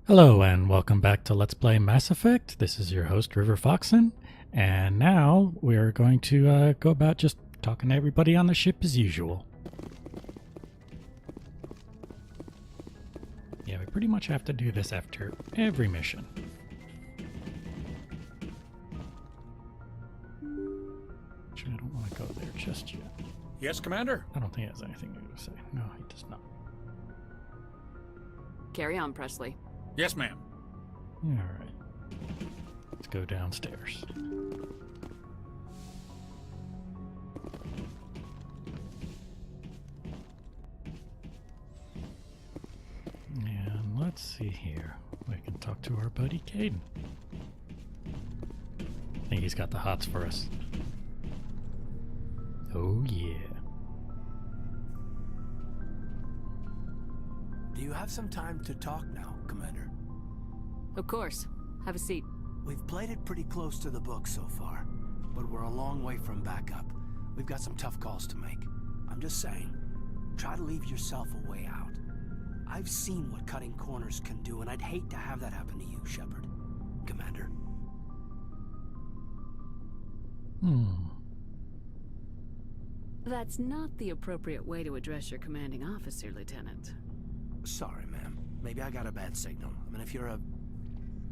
Hello and welcome back to Let's Play Mass Effect. This is your host, River Foxen, and now we're going to go about just talking to everybody on the ship as usual. Yeah, we pretty much have to do this after every mission. Actually, I don't want to go there just yet. Yes, Commander? I don't think he has anything new to say. No, he does not. Carry on, Presley. Yes, ma'am. Alright. Let's go downstairs. And let's see here. We can talk to our buddy Kaidan. I think he's got the hots for us. Oh yeah. Do you have some time to talk now, Commander? Of course. Have a seat. We've played it pretty close to the book so far, but we're a long way from backup. We've got some tough calls to make. I'm just saying, try to leave yourself a way out. I've seen what cutting corners can do, and I'd hate to have that happen to you, Shepard. Commander. That's not the appropriate way to address your commanding officer, Lieutenant. Sorry, ma'am. Maybe I got a bad signal. I mean, if you're a...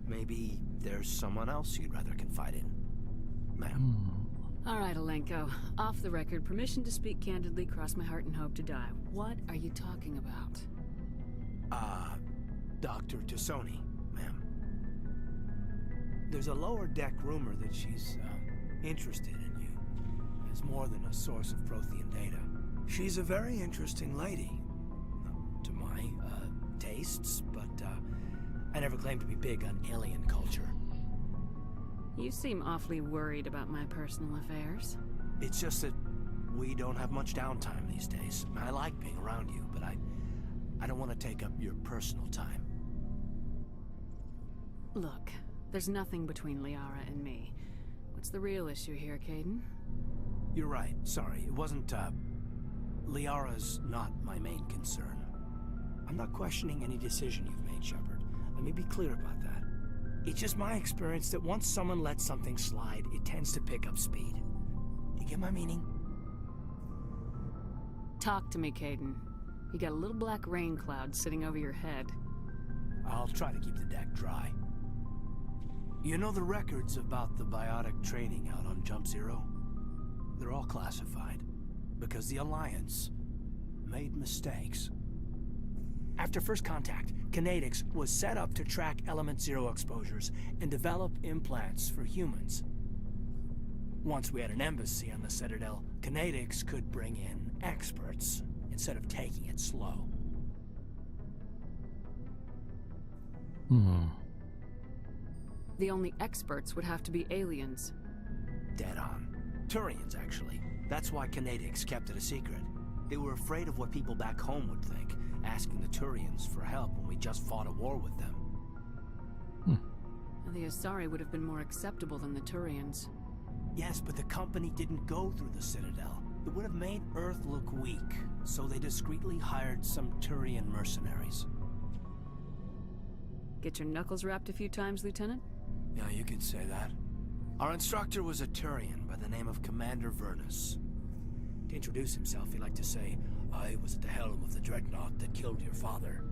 Maybe there's someone else you'd rather confide in. Ma'am. All right, Alenko. Off the record, permission to speak candidly, cross my heart and hope to die. What are you talking about? Dr. T'Soni, ma'am. There's a lower deck rumor that she's, interested in you as more than a source of Prothean data. She's a very interesting lady. To my, tastes, but, I never claimed to be big on alien culture. You seem awfully worried about my personal affairs. It's just that we don't have much downtime these days. I like being around you, but I don't want to take up your personal time. Look, there's nothing between Liara and me. What's the real issue here, Kaidan? You're right. Sorry. It wasn't, Liara's not my main concern. I'm not questioning any decision you've made, Shepard. Let me be clear about that. It's just my experience that once someone lets something slide, it tends to pick up speed. You get my meaning? Talk to me, Kaidan. You got a little black rain cloud sitting over your head. I'll try to keep the deck dry. You know the records about the biotic training out on Jump Zero? They're all classified, because the Alliance made mistakes. After first contact, Kinetics was set up to track Element Zero exposures and develop implants for humans. Once we had an embassy on the Citadel, Kinetics could bring in experts instead of taking it slow. The only experts would have to be aliens. Dead on. Turians, actually. That's why Kinetics kept it a secret. They were afraid of what people back home would think, asking the Turians for help when we just fought a war with them. The Asari would have been more acceptable than the Turians. Yes, but the company didn't go through the Citadel. It would have made Earth look weak, so they discreetly hired some Turian mercenaries. Get your knuckles rapped a few times, Lieutenant? Yeah, you could say that. Our instructor was a Turian by the name of Commander Vernus. To introduce himself, he liked to say, "I was at the helm of the dreadnought that killed your father."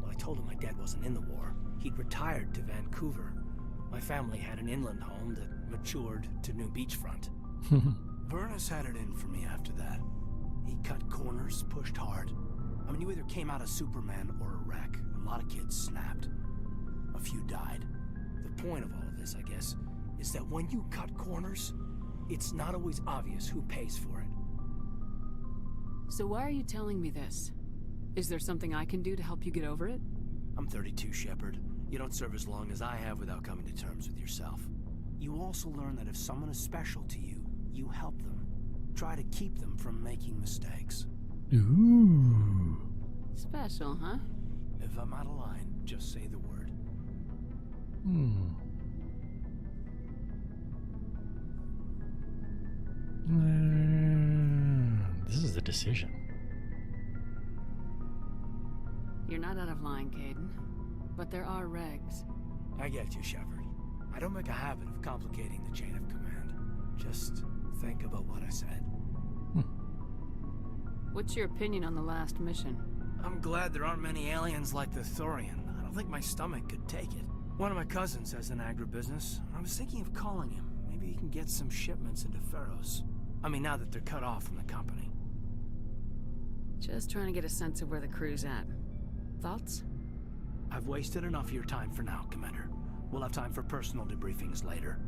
Well, I told him my dad wasn't in the war. He'd retired to Vancouver. My family had an inland home that matured to new beachfront. Vernus had it in for me after that. He cut corners, pushed hard. I mean, you either came out a Superman or a wreck. A lot of kids snapped. A few died. The point of all of this, I guess, is that when you cut corners, it's not always obvious who pays for it. So why are you telling me this? Is there something I can do to help you get over it? I'm 32, Shepard. You don't serve as long as I have without coming to terms with yourself. You also learn that if someone is special to you, you help them. Try to keep them from making mistakes. Ooh. Special, huh? If I'm out of line, just say the word. This is a decision. You're not out of line, Kaidan. but there are regs. I get you, Shepard. I don't make a habit of complicating the chain of command. Just think about what I said. What's your opinion on the last mission? I'm glad there aren't many aliens like the Thorian. I don't think my stomach could take it. One of my cousins has an agribusiness. I was thinking of calling him. Maybe he can get some shipments into Feros. I mean, now that they're cut off from the company. Just trying to get a sense of where the crew's at. Thoughts? I've wasted enough of your time for now, Commander. We'll have time for personal debriefings later.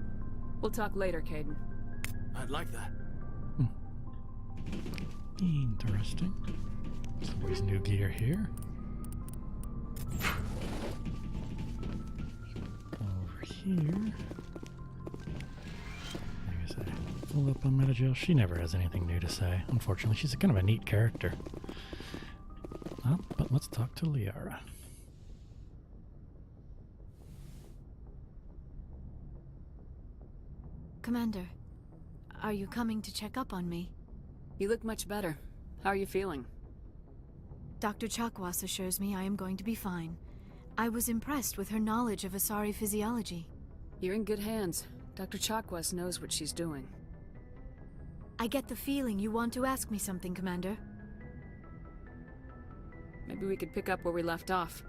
We'll talk later, Kaidan. I'd like that. Interesting. Somebody's new gear here. Over here. I guess I pull up on Metagil. She never has anything new to say. Unfortunately, she's kind of a neat character. But let's talk to Liara. Commander, are you coming to check up on me? You look much better. How are you feeling? Dr. Chakwas assures me I am going to be fine. I was impressed with her knowledge of Asari physiology. You're in good hands. Dr. Chakwas knows what she's doing. I get the feeling you want to ask me something, Commander. Maybe we could pick up where we left off.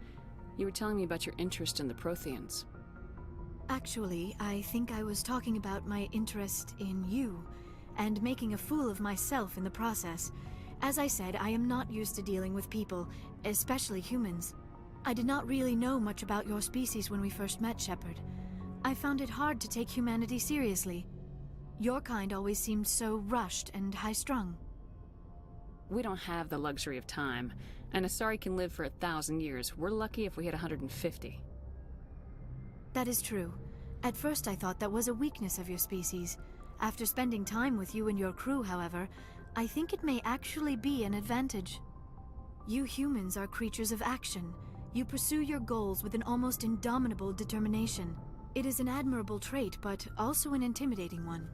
You were telling me about your interest in the Protheans. Actually, I think I was talking about my interest in you, and making a fool of myself in the process. As I said, I am not used to dealing with people, especially humans. I did not really know much about your species when we first met, Shepard. I found it hard to take humanity seriously. Your kind always seemed so rushed and high-strung. We don't have the luxury of time, and Asari can live for 1,000 years. We're lucky if we hit 150. That is true. At first I thought that was a weakness of your species. After spending time with you and your crew, however, I think it may actually be an advantage. You humans are creatures of action. You pursue your goals with an almost indomitable determination. It is an admirable trait, but also an intimidating one.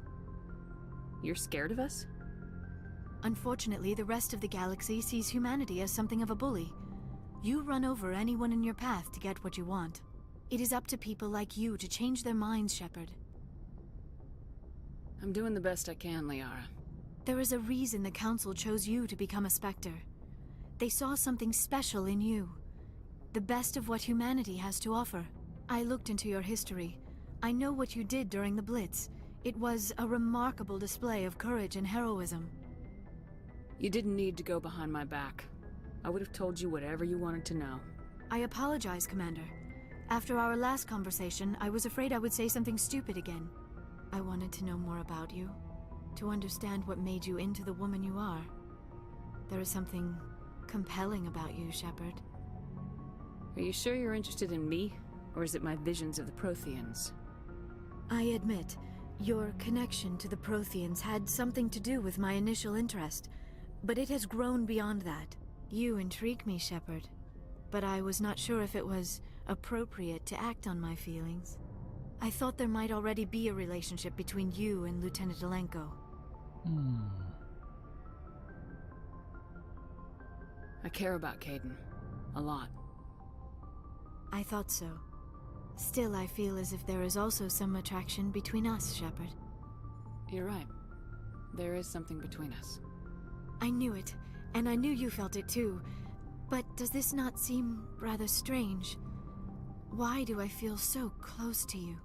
You're scared of us? Unfortunately, the rest of the galaxy sees humanity as something of a bully. You run over anyone in your path to get what you want. It is up to people like you to change their minds, Shepard. I'm doing the best I can, Liara. There is a reason the Council chose you to become a Spectre. They saw something special in you. The best of what humanity has to offer. I looked into your history. I know what you did during the Blitz. It was a remarkable display of courage and heroism. You didn't need to go behind my back. I would have told you whatever you wanted to know. I apologize, Commander. After our last conversation, I was afraid I would say something stupid again. I wanted to know more about you, to understand what made you into the woman you are. There is something compelling about you, Shepard. Are you sure you're interested in me, or is it my visions of the Protheans? I admit, your connection to the Protheans had something to do with my initial interest, but it has grown beyond that. You intrigue me, Shepard, but I was not sure if it was appropriate to act on my feelings. I thought there might already be a relationship between you and Lieutenant Alenko. I care about Kaidan. A lot. I thought so. Still, I feel as if there is also some attraction between us, Shepard. You're right. There is something between us. I knew it, and I knew you felt it too. But does this not seem rather strange? Why do I feel so close to you?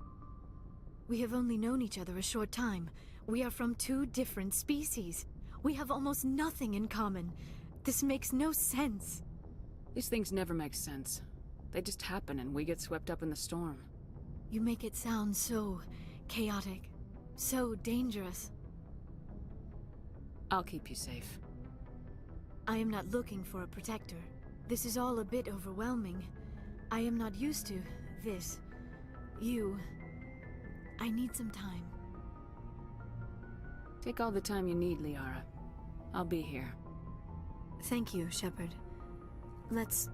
We have only known each other a short time. We are from two different species. We have almost nothing in common. This makes no sense. These things never make sense. They just happen and we get swept up in the storm. You make it sound so chaotic, so dangerous. I'll keep you safe. I am not looking for a protector. This is all a bit overwhelming. I am not used to this. You. I need some time. Take all the time you need, Liara. I'll be here. Thank you, Shepard. Let's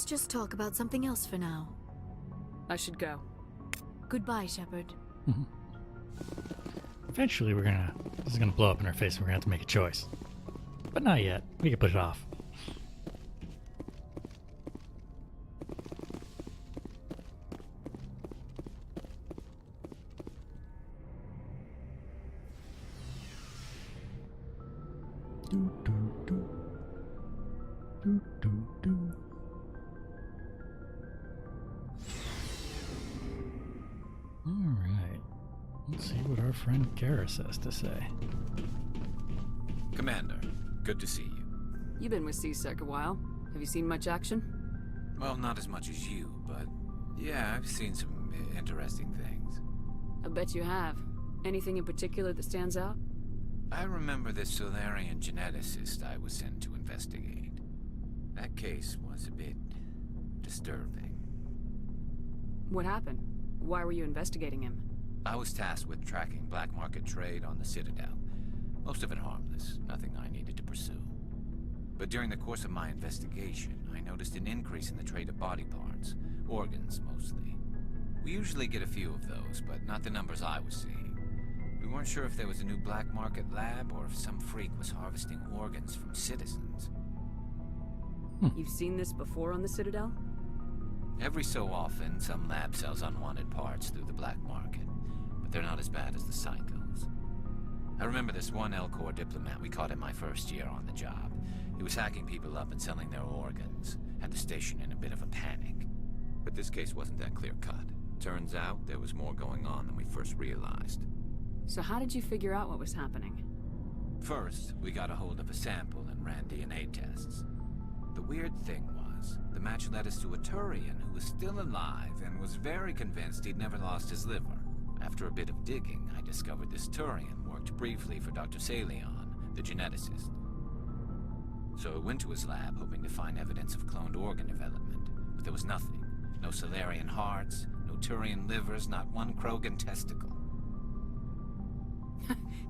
just talk about something else for now. I should go. Goodbye, Shepard. Eventually this is gonna blow up in our face and we're gonna have to make a choice. But not yet. We can put it off. Do, do, do. Do, do, do. Alright. Let's see what our friend Garrus has to say. Commander, good to see you. You've been with C-Sec a while. Have you seen much action? Well, not as much as you, but yeah, I've seen some interesting things. I bet you have. Anything in particular that stands out? I remember this Solarian geneticist I was sent to investigate. That case was a bit disturbing. What happened? Why were you investigating him? I was tasked with tracking black market trade on the Citadel. Most of it harmless, nothing I needed to pursue. But during the course of my investigation, I noticed an increase in the trade of body parts, organs mostly. We usually get a few of those, but not the numbers I was seeing. We weren't sure if there was a new black market lab or if some freak was harvesting organs from citizens. You've seen this before on the Citadel? Every so often, some lab sells unwanted parts through the black market, but they're not as bad as the psychos. I remember this one Elcor diplomat we caught in my first year on the job. He was hacking people up and selling their organs, had the station in a bit of a panic. But this case wasn't that clear-cut. Turns out there was more going on than we first realized. So how did you figure out what was happening? First, we got a hold of a sample and ran DNA tests. The weird thing was, the match led us to a Turian who was still alive and was very convinced he'd never lost his liver. After a bit of digging, I discovered this Turian worked briefly for Dr. Salion, the geneticist. So I went to his lab hoping to find evidence of cloned organ development, but there was nothing. No Solarian hearts, no Turian livers, not one Krogan testicle.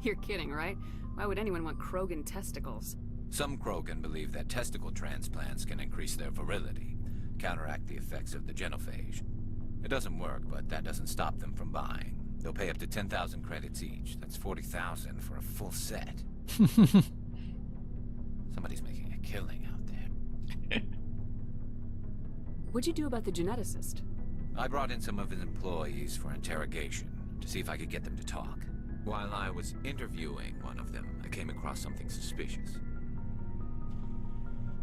You're kidding, right? Why would anyone want Krogan testicles? Some Krogan believe that testicle transplants can increase their virility, counteract the effects of the genophage. It doesn't work, but that doesn't stop them from buying. They'll pay up to 10,000 credits each. That's 40,000 for a full set. Somebody's making a killing out there. What'd you do about the geneticist? I brought in some of his employees for interrogation, to see if I could get them to talk. While I was interviewing one of them, I came across something suspicious.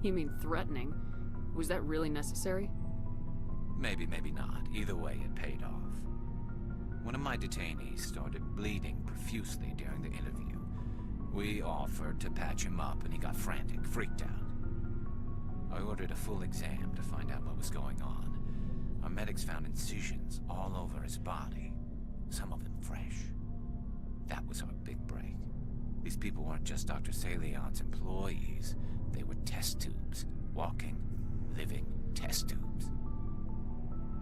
You mean threatening? Was that really necessary? Maybe, maybe not. Either way, it paid off. One of my detainees started bleeding profusely during the interview. We offered to patch him up, and he got frantic, freaked out. I ordered a full exam to find out what was going on. Our medics found incisions all over his body, some of them fresh. That was our big break. These people weren't just Dr. Salion's employees. They were test tubes. Walking, living test tubes.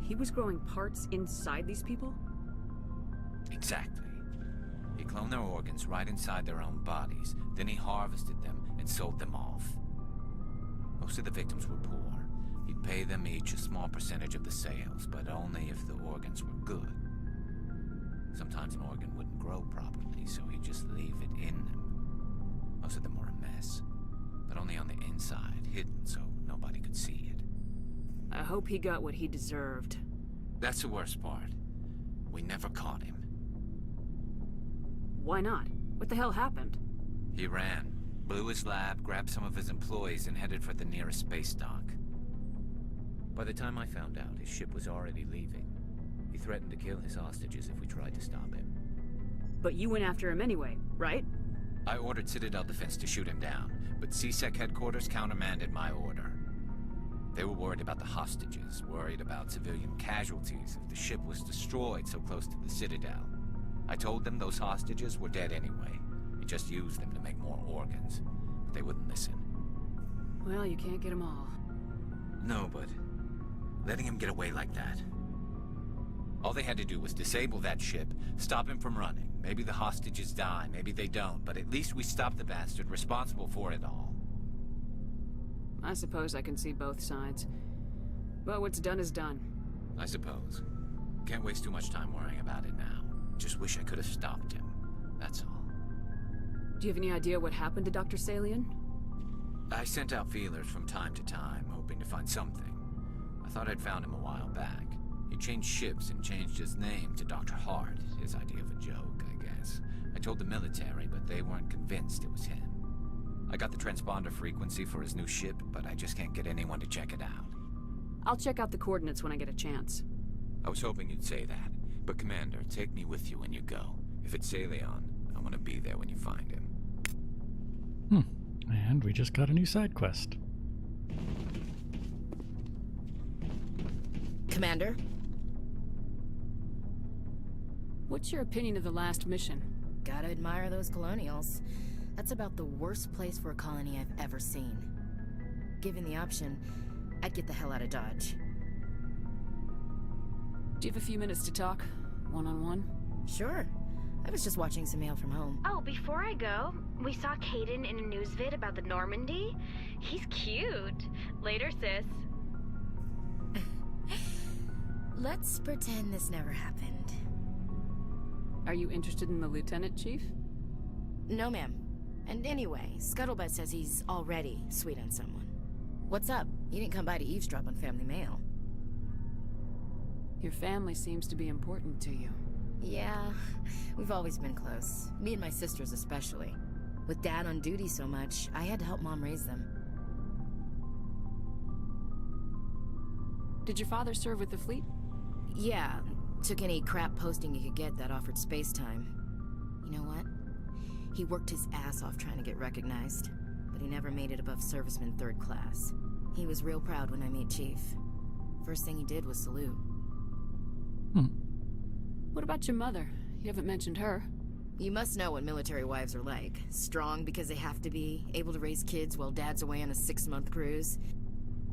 He was growing parts inside these people? Exactly. He cloned their organs right inside their own bodies. Then he harvested them and sold them off. Most of the victims were poor. He'd pay them each a small percentage of the sales, but only if the organs were good. Sometimes an organ wouldn't grow properly, so he'd just leave it in them. Most of them were a mess, but only on the inside, hidden so nobody could see it. I hope he got what he deserved. That's the worst part. We never caught him. Why not? What the hell happened? He ran, blew his lab, grabbed some of his employees, and headed for the nearest space dock. By the time I found out, his ship was already leaving. He threatened to kill his hostages if we tried to stop him. But you went after him anyway, right? I ordered Citadel Defense to shoot him down, but C-Sec headquarters countermanded my order. They were worried about the hostages, worried about civilian casualties if the ship was destroyed so close to the Citadel. I told them those hostages were dead anyway. We just used them to make more organs. But they wouldn't listen. Well, you can't get them all. No, but letting him get away like that. All they had to do was disable that ship, stop him from running. Maybe the hostages die, maybe they don't, but at least we stopped the bastard responsible for it all. I suppose I can see both sides. But what's done is done. I suppose. Can't waste too much time worrying about it now. Just wish I could have stopped him. That's all. Do you have any idea what happened to Dr. Salion? I sent out feelers from time to time, hoping to find something. I thought I'd found him a while back. He changed ships and changed his name to Dr. Hart, his idea of a joke, I guess. I told the military, but they weren't convinced it was him. I got the transponder frequency for his new ship, but I just can't get anyone to check it out. I'll check out the coordinates when I get a chance. I was hoping you'd say that. But Commander, take me with you when you go. If it's Saleon, I want to be there when you find him. And we just got a new side quest. Commander? What's your opinion of the last mission? Gotta admire those colonials. That's about the worst place for a colony I've ever seen. Given the option, I'd get the hell out of Dodge. Do you have a few minutes to talk? One-on-one? Sure. I was just watching some mail from home. Oh, before I go, we saw Caden in a news vid about the Normandy. He's cute. Later, sis. Let's pretend this never happened. Are you interested in the Lieutenant, Chief? No, ma'am. And anyway, Scuttlebutt says he's already sweet on someone. What's up? You didn't come by to eavesdrop on family mail. Your family seems to be important to you. Yeah, we've always been close. Me and my sisters especially. With Dad on duty so much, I had to help Mom raise them. Did your father serve with the fleet? Yeah, took any crap posting you could get that offered space time. You know what? He worked his ass off trying to get recognized, but he never made it above serviceman 3rd class. He was real proud when I met Chief. First thing he did was salute. What about your mother? You haven't mentioned her. You must know what military wives are like. Strong because they have to be, able to raise kids while Dad's away on a 6-month cruise.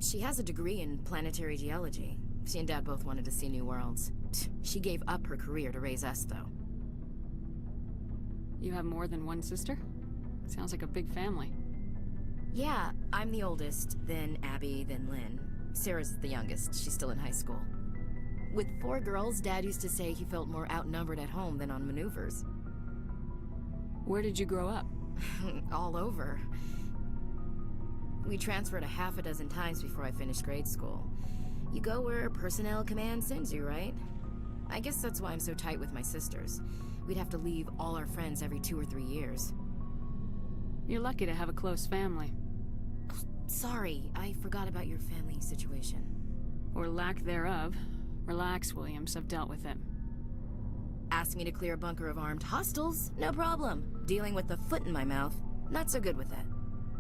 She has a degree in planetary geology. She and Dad both wanted to see new worlds. She gave up her career to raise us, though. You have more than one sister? Sounds like a big family. Yeah, I'm the oldest, then Abby, then Lynn. Sarah's the youngest. She's still in high school. With 4 girls, Dad used to say he felt more outnumbered at home than on maneuvers. Where did you grow up? All over. We transferred a half a dozen times before I finished grade school. You go where personnel command sends you, right? I guess that's why I'm so tight with my sisters. We'd have to leave all our friends every 2 or 3 years. You're lucky to have a close family. Sorry, I forgot about your family situation. Or lack thereof. Relax, Williams. I've dealt with it. Ask me to clear a bunker of armed hostiles? No problem. Dealing with the foot in my mouth? Not so good with that.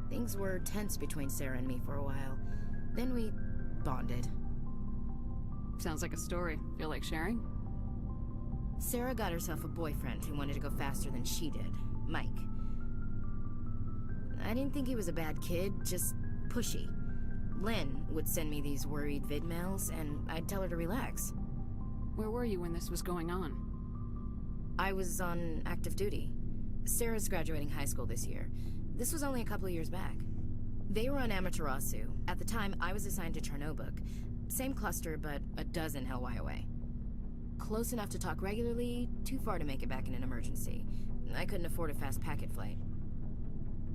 Things were tense between Sarah and me for a while. Then we bonded. Sounds like a story. Feel like sharing? Sarah got herself a boyfriend who wanted to go faster than she did. Mike. I didn't think he was a bad kid, just pushy. Lynn would send me these worried vid mails, and I'd tell her to relax. Where were you when this was going on? I was on active duty. Sarah's graduating high school this year. This was only a couple of years back. They were on Amaterasu. At the time, I was assigned to Chernobog. Same cluster, but a dozen Hellwire away. Close enough to talk regularly, too far to make it back in an emergency. I couldn't afford a fast packet flight.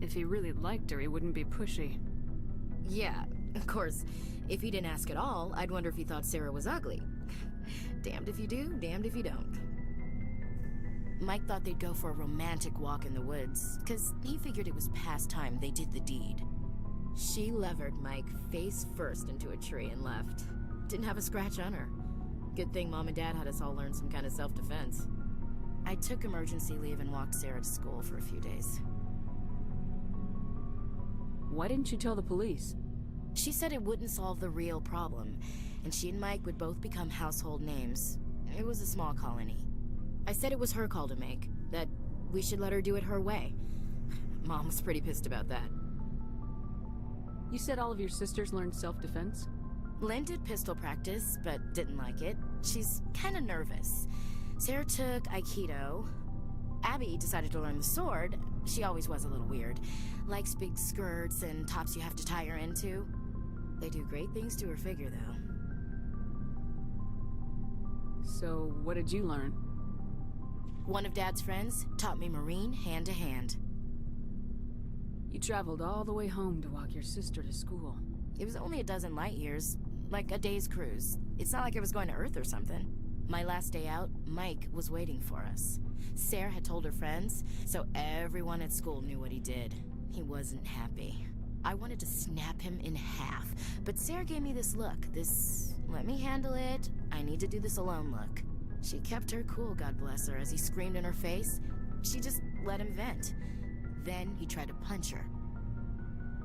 If he really liked her, he wouldn't be pushy. Yeah, of course. If he didn't ask at all, I'd wonder if he thought Sarah was ugly. Damned if you do, damned if you don't. Mike thought they'd go for a romantic walk in the woods, because he figured it was past time they did the deed. She levered Mike face first into a tree and left. Didn't have a scratch on her. Good thing Mom and Dad had us all learn some kind of self-defense. I took emergency leave and walked Sarah to school for a few days. Why didn't you tell the police? She said it wouldn't solve the real problem, and she and Mike would both become household names. It was a small colony. I said it was her call to make, that we should let her do it her way. Mom was pretty pissed about that. You said all of your sisters learned self-defense? Lynn did pistol practice, but didn't like it. She's kinda nervous. Sarah took Aikido. Abby decided to learn the sword. She always was a little weird. Likes big skirts and tops you have to tie her into. They do great things to her figure, though. So, what did you learn? One of Dad's friends taught me Marine hand to hand. You traveled all the way home to walk your sister to school. It was only a dozen light years, like a day's cruise. It's not like I was going to Earth or something. My last day out, Mike was waiting for us. Sarah had told her friends, so everyone at school knew what he did. He wasn't happy. I wanted to snap him in half, but Sarah gave me this look, this let me handle it, I need to do this alone look. She kept her cool, God bless her, as he screamed in her face. She just let him vent. Then he tried to punch her.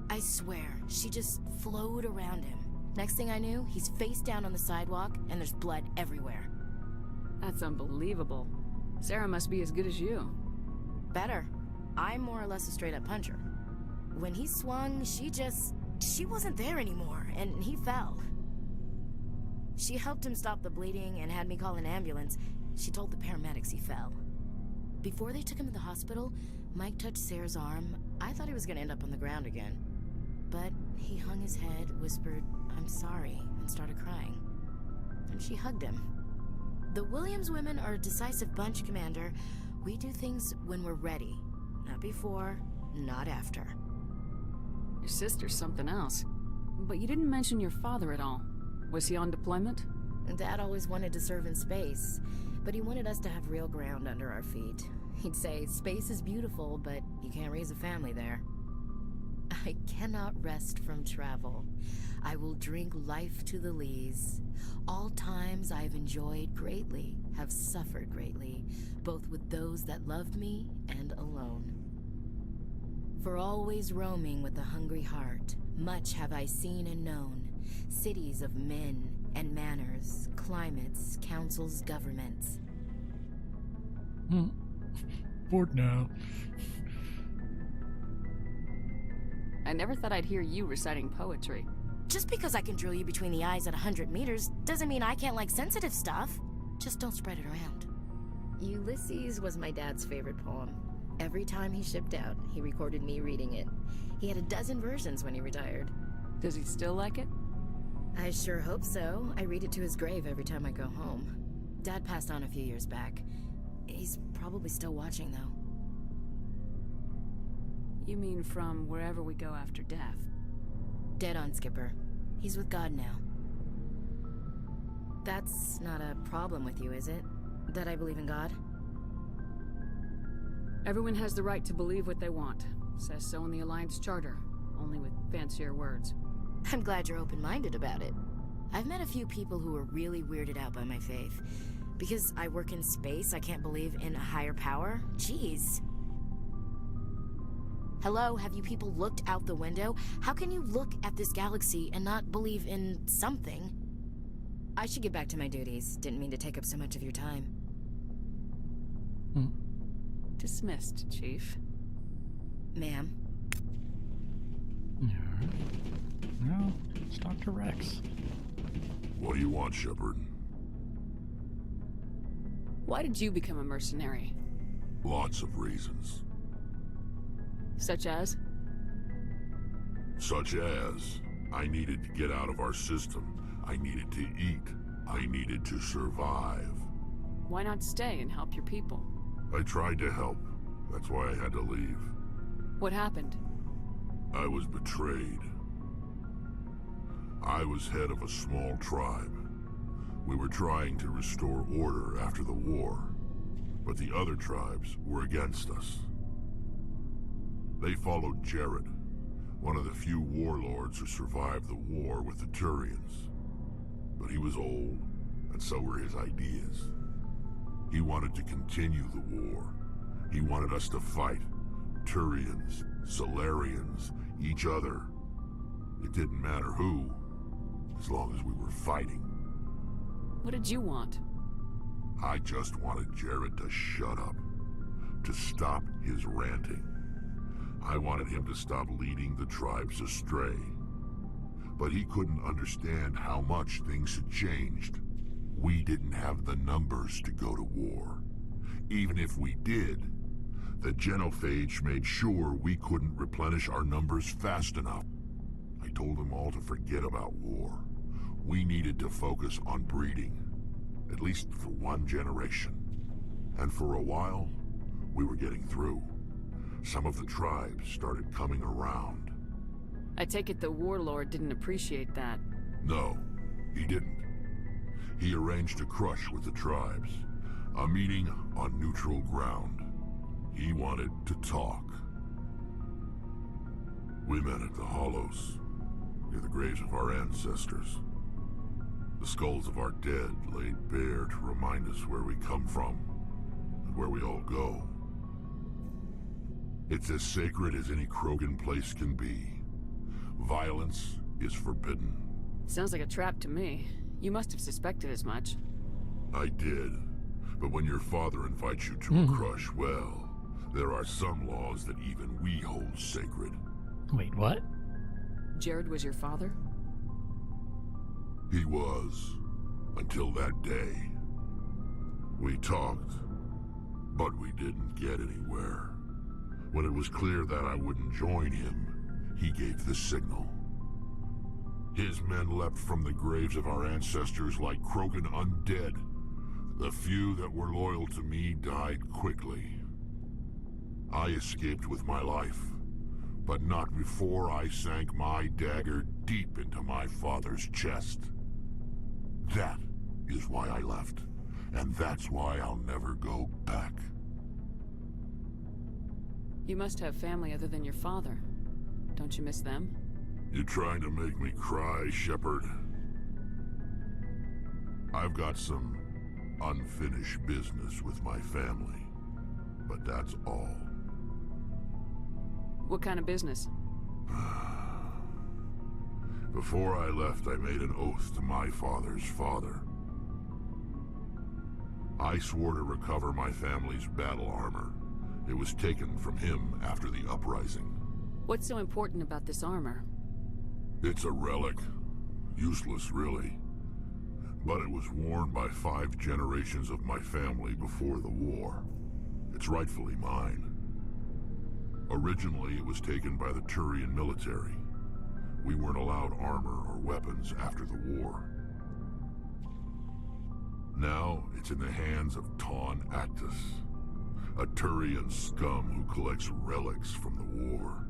I swear, she just flowed around him. Next thing I knew, he's face down on the sidewalk, and there's blood everywhere. That's unbelievable. Sarah must be as good as you. Better. I'm more or less a straight-up puncher. When he swung, she wasn't there anymore, and he fell. She helped him stop the bleeding and had me call an ambulance. She told the paramedics he fell. Before they took him to the hospital, Mike touched Sarah's arm. I thought he was gonna end up on the ground again. But he hung his head, whispered, "I'm sorry," and started crying. And she hugged him. The Williams women are a decisive bunch, Commander. We do things when we're ready. Not before, not after. Your sister's something else. But you didn't mention your father at all. Was he on deployment? Dad always wanted to serve in space, but he wanted us to have real ground under our feet. He'd say, space is beautiful, but you can't raise a family there. I cannot rest from travel. I will drink life to the lees. All times I have enjoyed greatly, have suffered greatly, both with those that loved me and alone. For always roaming with a hungry heart, much have I seen and known, cities of men and manners, climates, councils, governments. Bored now. I never thought I'd hear you reciting poetry. Just because I can drill you between the eyes at 100 meters doesn't mean I can't like sensitive stuff. Just don't spread it around. Ulysses was my dad's favorite poem. Every time he shipped out, he recorded me reading it. He had a dozen versions when he retired. Does he still like it? I sure hope so. I read it to his grave every time I go home. Dad passed on a few years back. He's probably still watching, though. You mean from wherever we go after death? Dead on, Skipper. He's with God now. That's not a problem with you, is it? That I believe in God? Everyone has the right to believe what they want. Says so in the Alliance Charter, only with fancier words. I'm glad you're open-minded about it. I've met a few people who are really weirded out by my faith. Because I work in space, I can't believe in a higher power? Jeez. Hello, have you people looked out the window? How can you look at this galaxy and not believe in something? I should get back to my duties. Didn't mean to take up so much of your time. Dismissed, Chief. Ma'am. Alright. Well, it's Dr. Rex. What do you want, Shepard? Why did you become a mercenary? Lots of reasons. Such as? Such as, I needed to get out of our system. I needed to eat. I needed to survive. Why not stay and help your people? I tried to help. That's why I had to leave. What happened? I was betrayed. I was head of a small tribe. We were trying to restore order after the war, but the other tribes were against us. They followed Jared, one of the few warlords who survived the war with the Turians. But he was old, and so were his ideas. He wanted to continue the war. He wanted us to fight. Turians, Solarians, each other. It didn't matter who, as long as we were fighting. What did you want? I just wanted Jared to shut up, to stop his ranting. I wanted him to stop leading the tribes astray. But he couldn't understand how much things had changed. We didn't have the numbers to go to war. Even if we did, the genophage made sure we couldn't replenish our numbers fast enough. I told them all to forget about war. We needed to focus on breeding, at least for one generation. And for a while, we were getting through. Some of the tribes started coming around. I take it the warlord didn't appreciate that. No, he didn't. He arranged a crush with the tribes, a meeting on neutral ground. He wanted to talk. We met at the Hollows, near the graves of our ancestors. The skulls of our dead laid bare to remind us where we come from and where we all go. It's as sacred as any Krogan place can be. Violence is forbidden. Sounds like a trap to me. You must have suspected as much. I did. But when your father invites you to a crush, well, there are some laws that even we hold sacred. Wait, what? Jared was your father? He was, until that day. We talked, but we didn't get anywhere. When it was clear that I wouldn't join him, he gave the signal. His men leapt from the graves of our ancestors like Krogan undead. The few that were loyal to me died quickly. I escaped with my life, but not before I sank my dagger deep into my father's chest. That is why I left, and that's why I'll never go back. You must have family other than your father. Don't you miss them? You trying to make me cry, Shepard? I've got some unfinished business with my family, but that's all. What kind of business? Before I left, I made an oath to my father's father. I swore to recover my family's battle armor. It was taken from him after the uprising. What's so important about this armor? It's a relic. Useless, really. But it was worn by 5 generations of my family before the war. It's rightfully mine. Originally, it was taken by the Turian military. We weren't allowed armor or weapons after the war. Now, it's in the hands of Ton Actus, a Turian scum who collects relics from the war.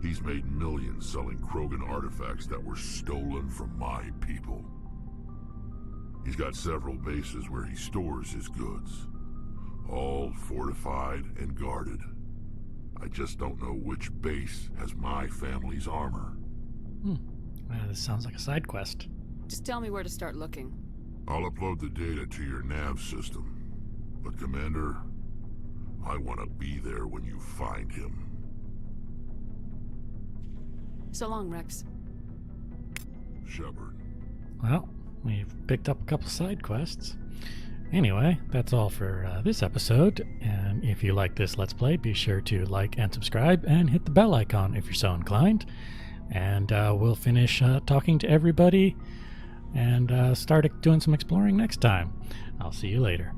He's made millions selling Krogan artifacts that were stolen from my people. He's got several bases where he stores his goods, all fortified and guarded. I just don't know which base has my family's armor. This sounds like a side quest. Just tell me where to start looking. I'll upload the data to your nav system. But Commander, I want to be there when you find him. So long, Rex. Shepard. Well, we've picked up a couple side quests. Anyway, that's all for this episode. And if you like this Let's Play, be sure to like and subscribe and hit the bell icon if you're so inclined. And we'll finish talking to everybody and start doing some exploring next time. I'll see you later.